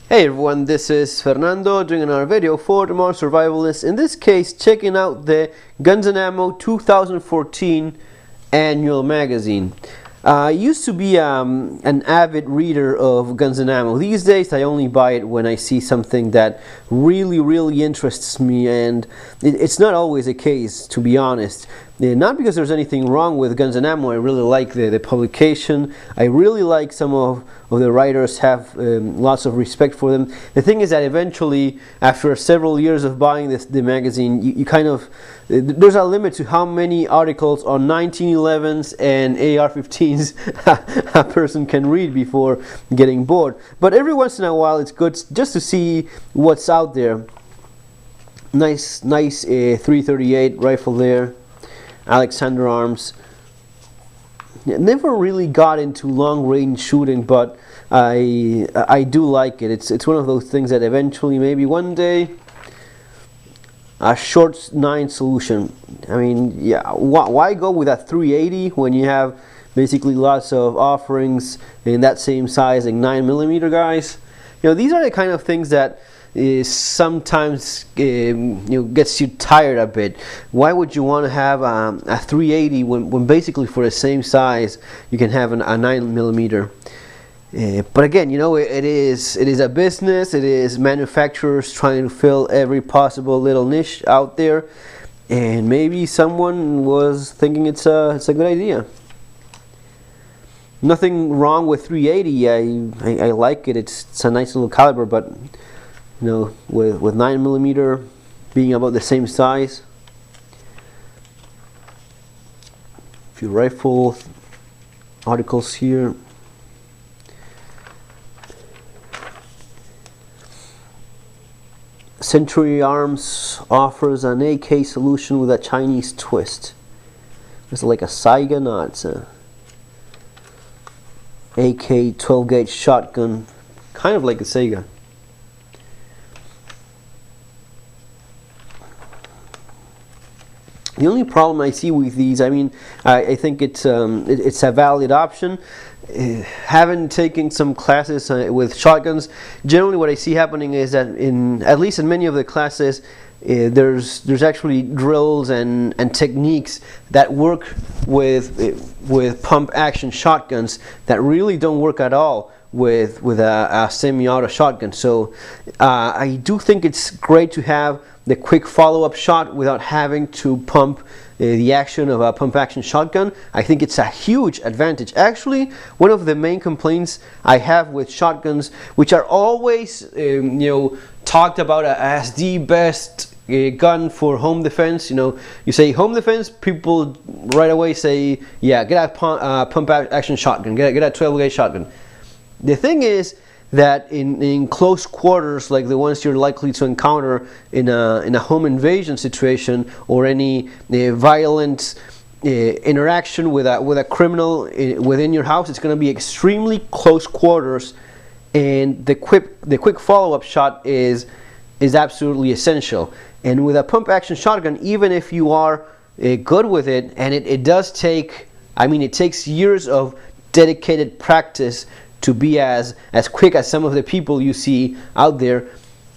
Hey everyone, this is Fernando doing another video for the Modern Survivalist. In this case, checking out the Guns and Ammo 2014 Annual Magazine. I used to be an avid reader of Guns and Ammo. These days I only buy it when I see something that really interests me, and it's not always the case, to be honest. Not because there's anything wrong with Guns and Ammo. I really like the publication. I really like some of the writers, have lots of respect for them. The thing is that eventually, after several years of buying the magazine, you kind of, there's a limit to how many articles on 1911s and AR-15s a person can read before getting bored. But every once in a while it's good just to see what's out there. Nice .338 rifle there. Alexander arms. Never really got into long-range shooting, but I do like it. It's one of those things that eventually, maybe one day, a short 9 solution. I mean, yeah, why go with a 380 when you have basically lots of offerings in that same size, like 9mm guys? You know, these are the kind of things that sometimes gets you tired a bit. Why would you want to have a 380 when basically for the same size you can have a 9mm? But again, you know, it is a business. It is manufacturers trying to fill every possible little niche out there, and maybe someone was thinking it's a good idea. Nothing wrong with 380. I like it. It's a nice little caliber, but you know, with 9mm being about the same size. A few rifle articles here. Century Arms offers an AK solution with a Chinese twist. It's like a Saiga, no, it's a AK 12-gauge shotgun, kind of like a Saiga. The only problem I see with these, I mean, I think it's a valid option. Having taken some classes with shotguns, generally what I see happening is that at least in many of the classes, there's actually drills and techniques that work with pump action shotguns that really don't work at all with a semi-auto shotgun. So I do think it's great to have the quick follow-up shot without having to pump the action of a pump-action shotgun. I think it's a huge advantage. Actually, one of the main complaints I have with shotguns, which are always talked about as the best gun for home defense. You know, you say home defense, people right away say, yeah, get a pump-action shotgun, get a 12-gauge shotgun. The thing is that in close quarters, like the ones you're likely to encounter in a home invasion situation, or any violent interaction with a criminal within your house, it's going to be extremely close quarters, and the quick follow-up shot is absolutely essential. And with a pump action shotgun, even if you are good with it, and it does take, I mean, it takes years of dedicated practice to be as quick as some of the people you see out there,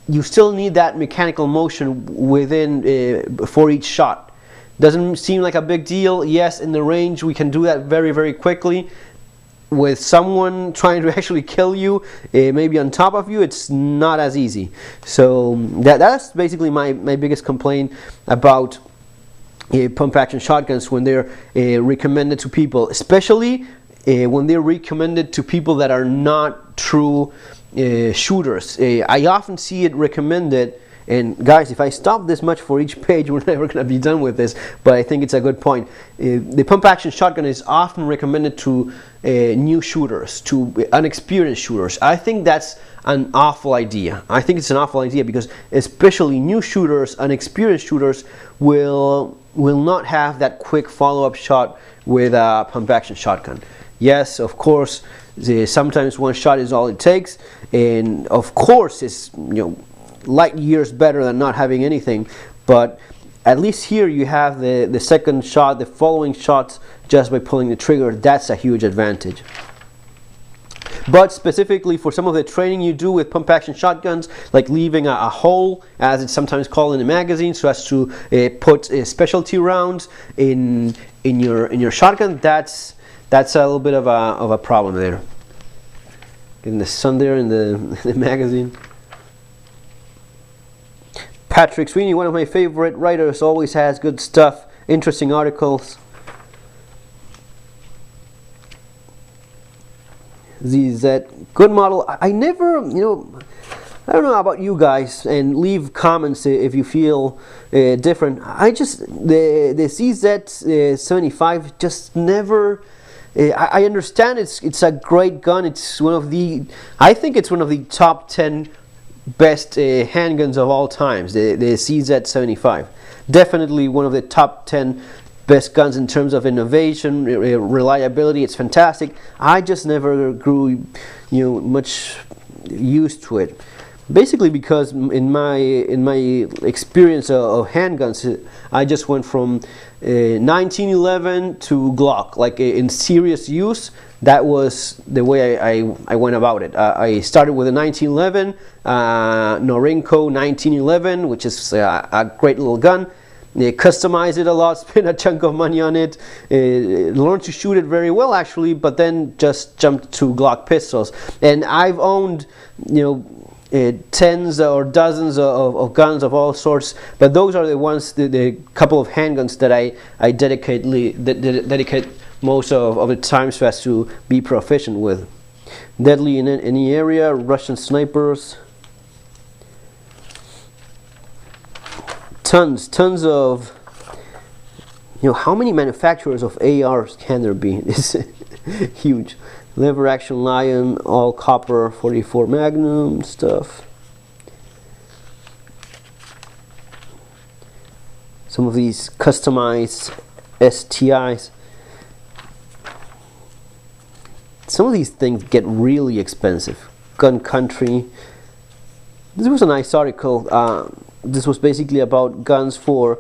you still need that mechanical motion within for each shot. Doesn't seem like a big deal. Yes, in the range we can do that very quickly. With someone trying to actually kill you, maybe on top of you, it's not as easy. So that's basically my biggest complaint about pump action shotguns when they're recommended to people, especially when they're recommended to people that are not true shooters. I often see it recommended, and guys, if I stop this much for each page, we're never going to be done with this, but I think it's a good point. The pump action shotgun is often recommended to new shooters, to unexperienced shooters. I think that's an awful idea. I think it's an awful idea because especially new shooters, unexperienced shooters will not have that quick follow-up shot with a pump action shotgun. Yes, of course, sometimes one shot is all it takes, and of course it's light years better than not having anything. But at least here you have the second shot, the following shots, just by pulling the trigger. That's a huge advantage. But specifically for some of the training you do with pump action shotguns, like leaving a hole, as it's sometimes called in the magazine, so as to put specialty rounds in your shotgun, that's a little bit of a problem there. In the sun there in the magazine. Patrick Sweeney, one of my favorite writers, always has good stuff, interesting articles. ZZ, good model. I never, I don't know about you guys, and leave comments if you feel different. I just, the ZZ 75 just never, I understand it's a great gun. It's one of the, I think it's one of the top 10 best handguns of all times, the CZ 75. Definitely one of the top 10 best guns in terms of innovation, reliability. It's fantastic. I just never grew, much used to it. Basically because in my experience of handguns, I just went from 1911 to Glock, like in serious use. That was the way I went about it. I started with a 1911, Norinco 1911, which is a great little gun. Customized it a lot, spent a chunk of money on it, learned to shoot it very well actually, but then just jumped to Glock pistols. And I've owned, tens or dozens of guns of all sorts, but those are the ones, the couple of handguns that I dedicate most of the time so as to be proficient with. Deadly in any area, Russian snipers. Tons of, how many manufacturers of ARs can there be? It's huge. Lever action Lion, all copper 44 Magnum stuff. Some of these customized STIs. Some of these things get really expensive. Gun Country. This was a nice article. This was basically about guns for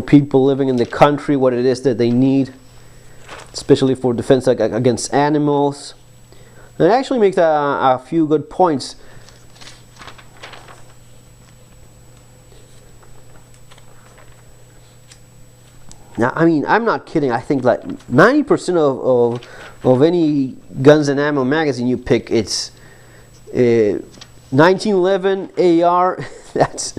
people living in the country, what it is that they need, especially for defense against animals. And it actually makes a few good points. Now, I mean, I'm not kidding. I think like 90% of any Guns and Ammo magazine you pick, it's 1911 AR. That's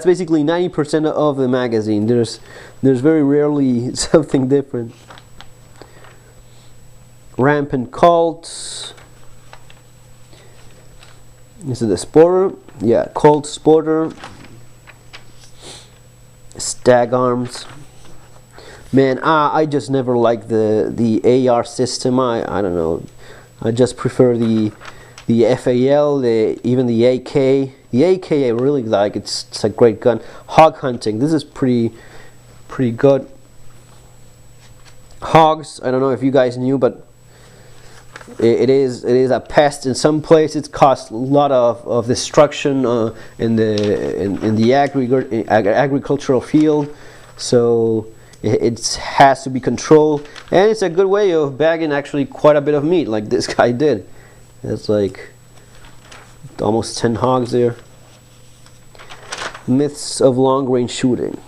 basically 90% of the magazine. There's very rarely something different. Rampant Colts. This is the Sporter. Yeah, Colt Sporter. Stag Arms. Man, I just never liked the AR system. I don't know. I just prefer the FAL, even the AK. The AK I really like. It's a great gun. Hog hunting. This is pretty good. Hogs. I don't know if you guys knew, but it is a pest in some places. It's caused a lot of destruction in the agricultural field. So it has to be controlled, and it's a good way of bagging actually quite a bit of meat, like this guy did. That's like almost 10 hogs there. Myths of long range shooting.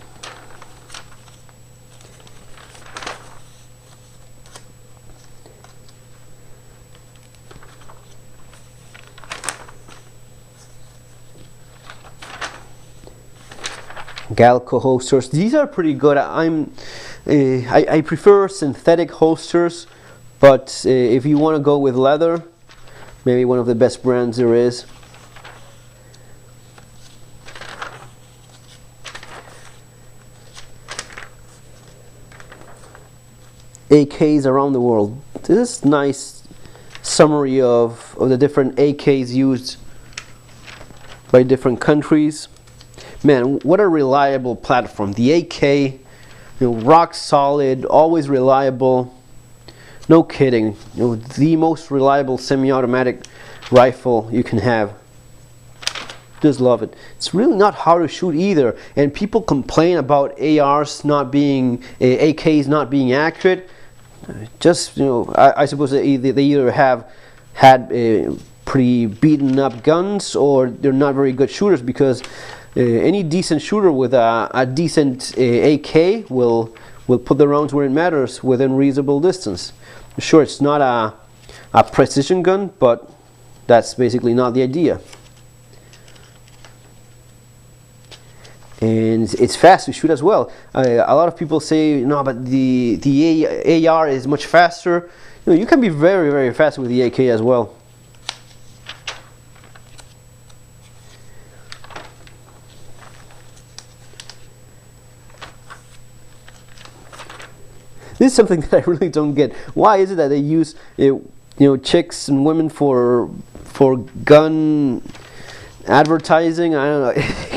Galco holsters. These are pretty good. I prefer synthetic holsters, but if you want to go with leather, maybe one of the best brands there is. AKs around the world. This is nice summary of the different AKs used by different countries. Man, what a reliable platform. The AK, rock solid, always reliable. No kidding. The most reliable semi-automatic rifle you can have. Just love it. It's really not hard to shoot either. And people complain about ARs not being, AKs not being accurate. Just, I suppose they either have had pretty beaten up guns, or they're not very good shooters, because any decent shooter with a decent AK will put the rounds where it matters within reasonable distance. Sure, it's not a precision gun, but that's basically not the idea. And it's fast to shoot as well. A lot of people say, no, but the AR is much faster. You can be very, very fast with the AK as well. This is something that I really don't get. Why is it that they use chicks and women for gun advertising? I don't know.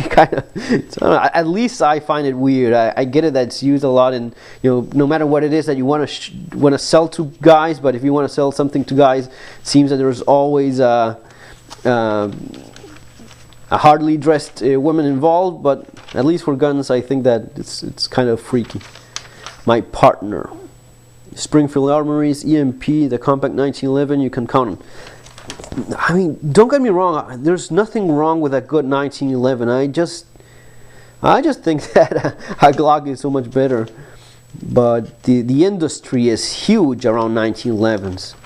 Kind of. At least I find it weird. I get it that it's used a lot in no matter what it is that you want to sell to guys. But if you want to sell something to guys, it seems that there's always a hardly dressed woman involved. But at least for guns, I think that it's kind of freaky. My partner, Springfield Armories, EMP, the compact 1911, you can count them. I mean, don't get me wrong, there's nothing wrong with a good 1911. I just think that a Glock is so much better. But the industry is huge around 1911s.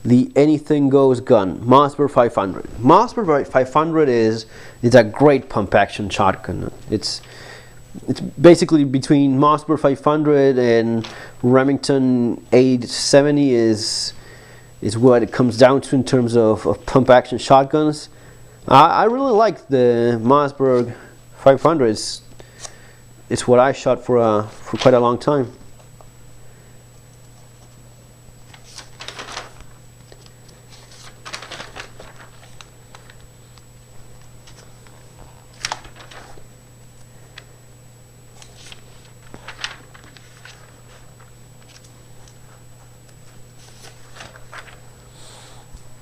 The anything goes gun, Mossberg 500. Mossberg 500 is a great pump action shotgun. It's basically between Mossberg 500 and Remington 870 is what it comes down to in terms of pump action shotguns. I really like the Mossberg 500. It's what I shot for quite a long time.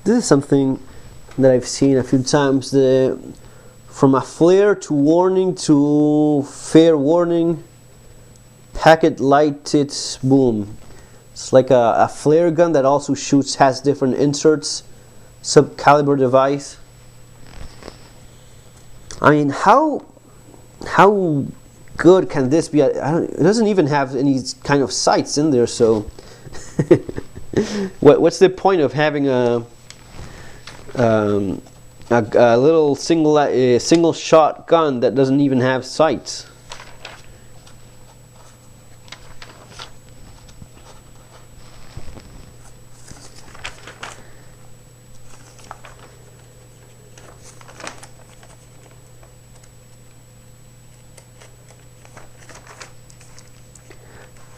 This is something that I've seen a few times. From a flare to warning to fair warning, packet lighted boom. It's like a flare gun that also has different inserts, sub-caliber device. I mean, how good can this be? It doesn't even have any kind of sights in there, so what's the point of having a little single shot gun that doesn't even have sights?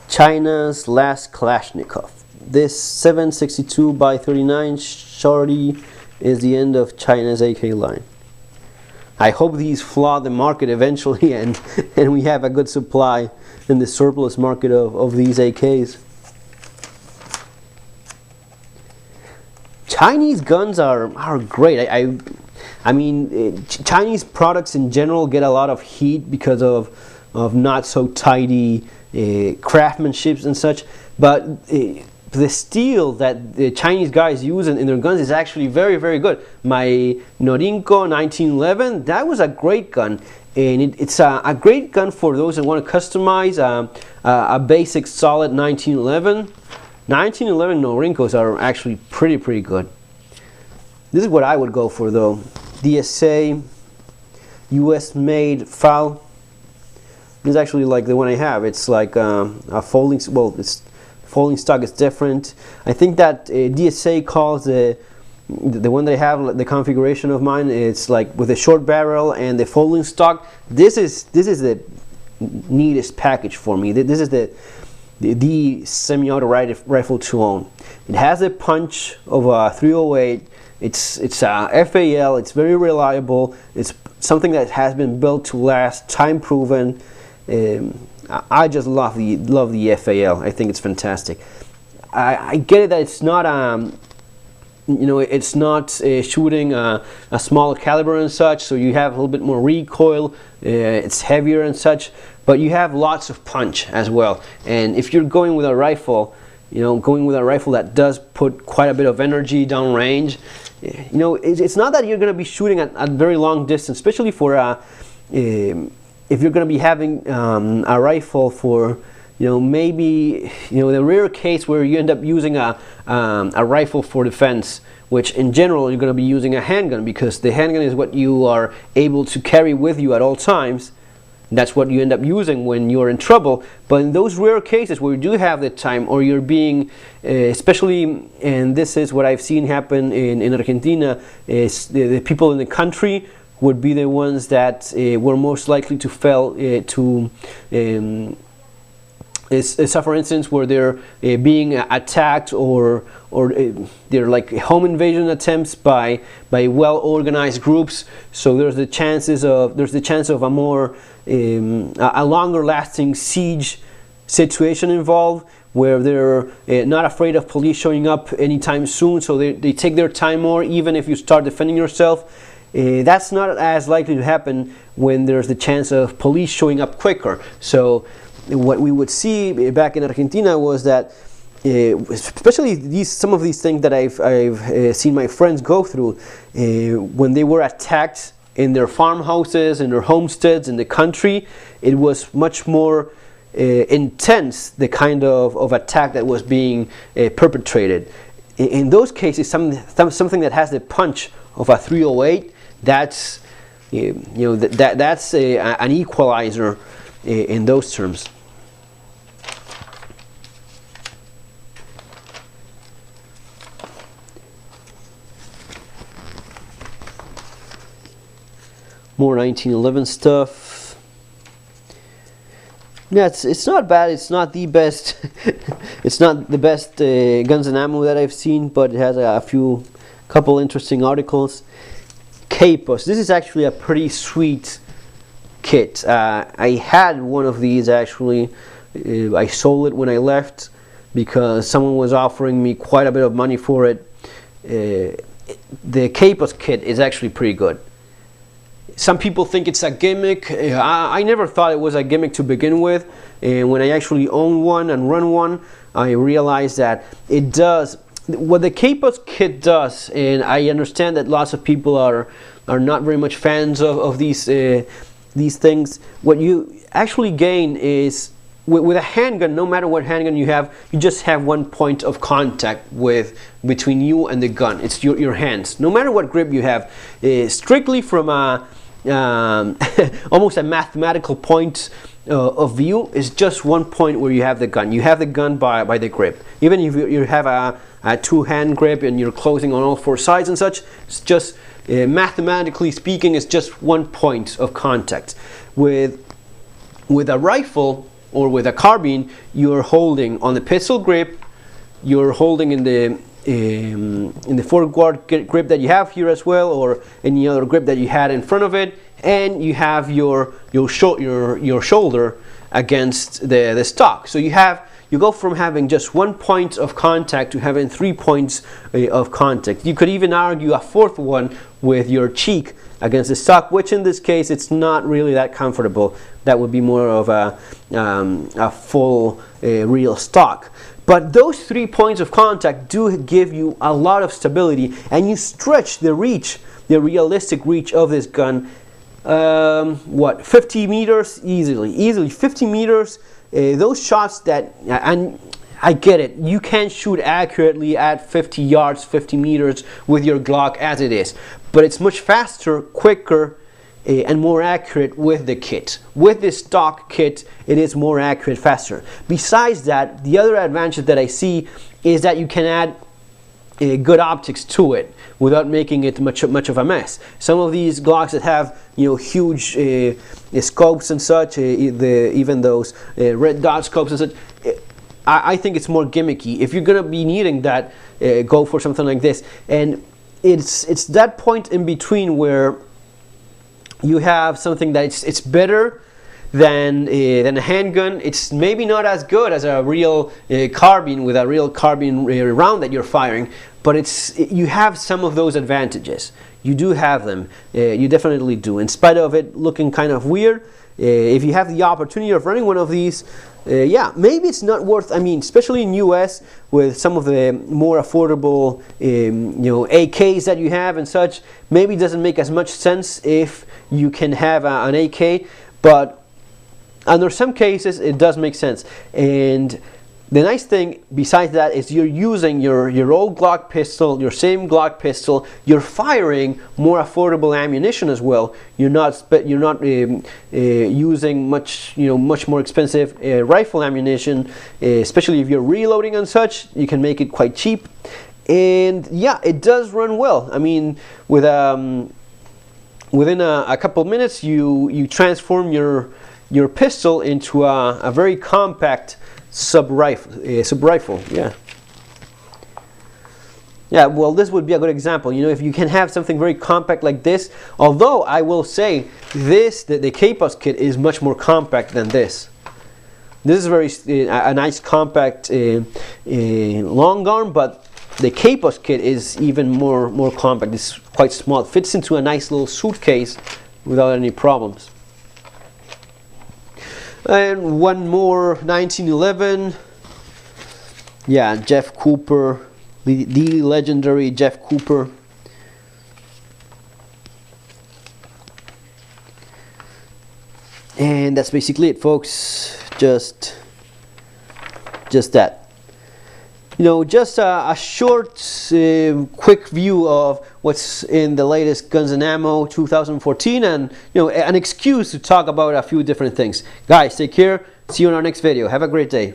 China's last Kalashnikov. This 762 by 39 shorty is the end of China's AK line. I hope these flood the market eventually and we have a good supply in the surplus market of these AKs. Chinese guns are great. I mean, Chinese products in general get a lot of heat because of not so tidy craftsmanship and such, but the steel that the Chinese guys use in their guns is actually very, very good. My Norinco 1911, that was a great gun, and it's a great gun for those that want to customize a basic solid 1911. 1911 Norincos are actually pretty good. This is what I would go for though. DSA, US made FAL. This is actually like the one I have. It's like a folding, well, it's folding stock is different. I think that DSA calls the one they have, the configuration of mine, it's like with a short barrel and the folding stock. This is the neatest package for me. This is the semi-auto rifle to own. It has a punch of a 308. It's a FAL. It's very reliable. It's something that has been built to last, time proven. I just love the FAL. I think it's fantastic. I get it that it's not it's not shooting a smaller caliber and such, so you have a little bit more recoil. It's heavier and such, but you have lots of punch as well. And if you're going with a rifle, going with a rifle that does put quite a bit of energy downrange. It's not that you're going to be shooting at very long distance, especially for if you're going to be having a rifle for maybe the rare case where you end up using a rifle for defense, which in general you're going to be using a handgun, because the handgun is what you are able to carry with you at all times. That's what you end up using when you're in trouble. But in those rare cases where you do have the time, or you're being, especially, and this is what I've seen happen in Argentina, is the people in the country would be the ones that were most likely to fail for instance, where they're being attacked, or they're like home invasion attempts by well-organized groups. So there's the chance of a more a longer-lasting siege situation involved, where they're not afraid of police showing up anytime soon. So they take their time more, even if you start defending yourself. That's not as likely to happen when there's the chance of police showing up quicker. So what we would see back in Argentina was that, especially some of these things that I've seen my friends go through, when they were attacked in their farmhouses, in their homesteads, in the country, it was much more intense, the kind of attack that was being perpetrated. In those cases, something that has the punch of a .308, that's that's an equalizer in those terms. More 1911 stuff. Yeah, it's not bad. It's not the best. It's not the best Guns and Ammo that I've seen, but it has a couple interesting articles. Kapus. This is actually a pretty sweet kit. I had one of these actually. I sold it when I left because someone was offering me quite a bit of money for it. The Kapus kit is actually pretty good. Some people think it's a gimmick. I never thought it was a gimmick to begin with. And when I actually own one and run one, I realized that it does what the Kapus kit does. And I understand that lots of people are not very much fans of these things. What you actually gain is, with a handgun, no matter what handgun you have, you just have one point of contact between you and the gun. It's your hands. No matter what grip you have, strictly from a almost a mathematical point of view, is just one point where you have the gun. You have the gun by the grip. Even if you have a two-hand grip and you're closing on all four sides and such, it's just mathematically speaking, it's just one point of contact. With a rifle or with a carbine, you're holding on the pistol grip, you're holding in the foreguard grip that you have here as well, or any other grip that you had in front of it, and you have your shoulder against the stock. So you go from having just one point of contact to having 3 points of contact. You could even argue a fourth one with your cheek against the stock, which in this case it's not really that comfortable. That would be more of a full real stock. But those 3 points of contact do give you a lot of stability, and you stretch the reach, the realistic reach of this gun. 50 meters easily 50 meters. Those shots that, and I get it, you can't shoot accurately at 50 yards, 50 meters with your Glock as it is, but it's much faster, quicker, and more accurate with the kit. With this stock kit, it is more accurate, faster. Besides that, the other advantage that I see is that you can add good optics to it without making it much of a mess. Some of these Glocks that have huge scopes and such, even those red dot scopes and such, I think it's more gimmicky. If you're gonna be needing that, go for something like this. And it's that point in between where you have something that it's better than a handgun. It's maybe not as good as a real carbine with a real carbine round that you're firing, but you have some of those advantages. You do have them. You definitely do. In spite of it looking kind of weird, if you have the opportunity of running one of these, yeah, maybe it's not worth. I mean, especially in US with some of the more affordable, you know, AKs that you have and such. Maybe it doesn't make as much sense if you can have an AK, but under some cases it does make sense. And the nice thing besides that is you're using your old Glock pistol, your same Glock pistol. You're firing more affordable ammunition as well. You're not using much more expensive rifle ammunition, especially if you're reloading and such. You can make it quite cheap, and yeah, it does run well. I mean, with within a couple minutes, you transform your pistol into a very compact sub rifle. Yeah, well, this would be a good example. You know, if you can have something very compact like this, although I will say this, the Kapus kit is much more compact than this. This is very a nice compact long arm, but the Kapus kit is even more compact. It's quite small. It fits into a nice little suitcase without any problems. And one more 1911. Yeah, Jeff Cooper, the legendary Jeff Cooper. And that's basically it, folks. Just that. You know, just a short, quick view of what's in the latest Guns and Ammo 2014, and you know, an excuse to talk about a few different things. Guys, take care. See you in our next video. Have a great day.